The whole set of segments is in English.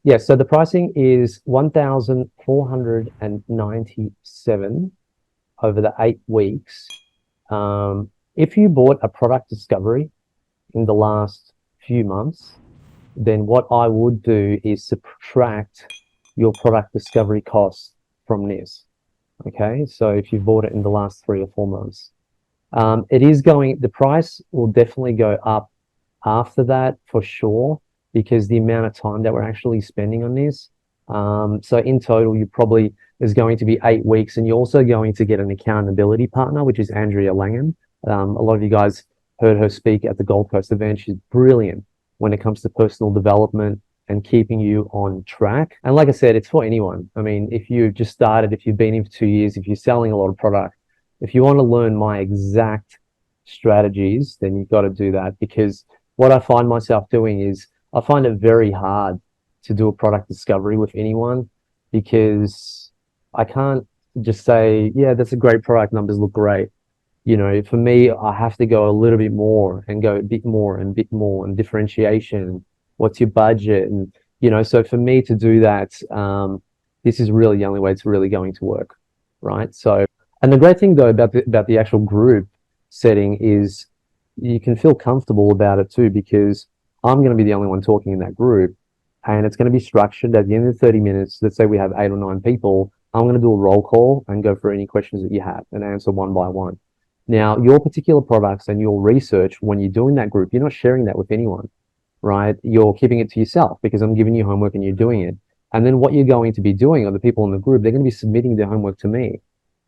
Yeah, so the pricing is 1,497 over the 8 weeks. If you bought a product discovery in the last few months, then what I would do is subtract your product discovery costs from this. Okay, so if you bought it in the last 3 or 4 months, the price will definitely go up after that for sure, because the amount of time that we're actually spending on this. So in total, there's going to be 8 weeks, and you're also going to get an accountability partner, which is Andrea Langham. A lot of you guys heard her speak at the Gold Coast event. She's brilliant when it comes to personal development and keeping you on track. And like I said, it's for anyone. I mean, if you've just started, if you've been in for 2 years, if you're selling a lot of product, if you want to learn my exact strategies, then you've got to do that, because what I find myself doing is I find it very hard to do a product discovery with anyone, because I can't just say, yeah, that's a great product, numbers look great. For me, I have to go a little bit more and go a bit more and bit more, and differentiation. What's your budget? And, so for me to do that, this is really the only way it's really going to work, right? So, and the great thing though about the actual group setting is you can feel comfortable about it too, because I'm going to be the only one talking in that group, and it's going to be structured. At the end of 30 minutes, let's say we have 8 or 9 people, I'm going to do a roll call and go for any questions that you have and answer one by one. Now, your particular products and your research, when you're doing that group, you're not sharing that with anyone, right? You're keeping it to yourself, because I'm giving you homework and you're doing it. And then what you're going to be doing, or the people in the group, they're going to be submitting their homework to me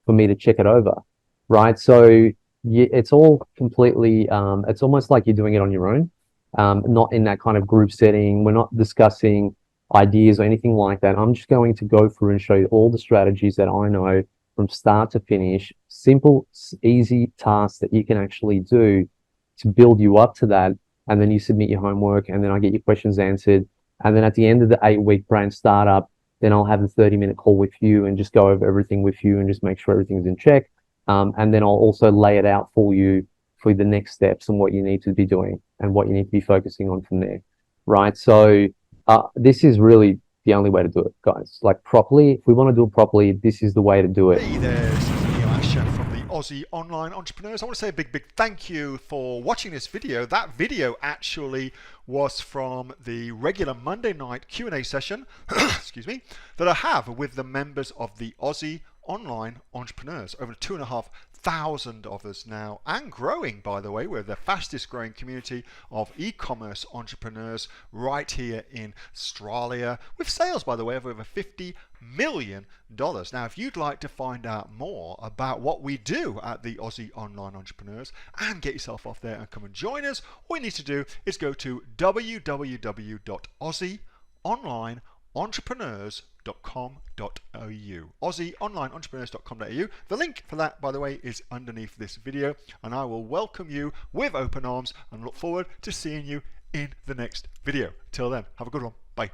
for me to check it over, right? So it's all completely, it's almost like you're doing it on your own, not in that kind of group setting. We're not discussing ideas or anything like that. I'm just going to go through and show you all the strategies that I know from start to finish, simple, easy tasks that you can actually do to build you up to that. And then you submit your homework, and then I get your questions answered. And then at the end of the 8-week brand startup, then I'll have a 30-minute call with you and just go over everything with you and just make sure everything's in check. And then I'll also lay it out for you for the next steps and what you need to be doing and what you need to be focusing on from there, right? So this is really the only way to do it, guys. Like, properly, if we want to do it properly, this is the way to do it. Hey there, this is Neil-Asher from the Aussie Online Entrepreneurs. I want to say a big thank you for watching this video. That video actually was from the regular Monday night Q&A session, excuse me, that I have with the members of the Aussie Online Entrepreneurs. Over 2,500 of us now, and growing, by the way. We're the fastest growing community of e-commerce entrepreneurs right here in Australia, with sales, by the way, of over $50 million. Now, if you'd like to find out more about what we do at the Aussie Online Entrepreneurs and get yourself off there and come and join us, all you need to do is go to www.aussieonlineentrepreneurs.com.au. AussieOnlineEntrepreneurs.com.au. The link for that, by the way, is underneath this video, and I will welcome you with open arms and look forward to seeing you in the next video. Till then, have a good one. Bye.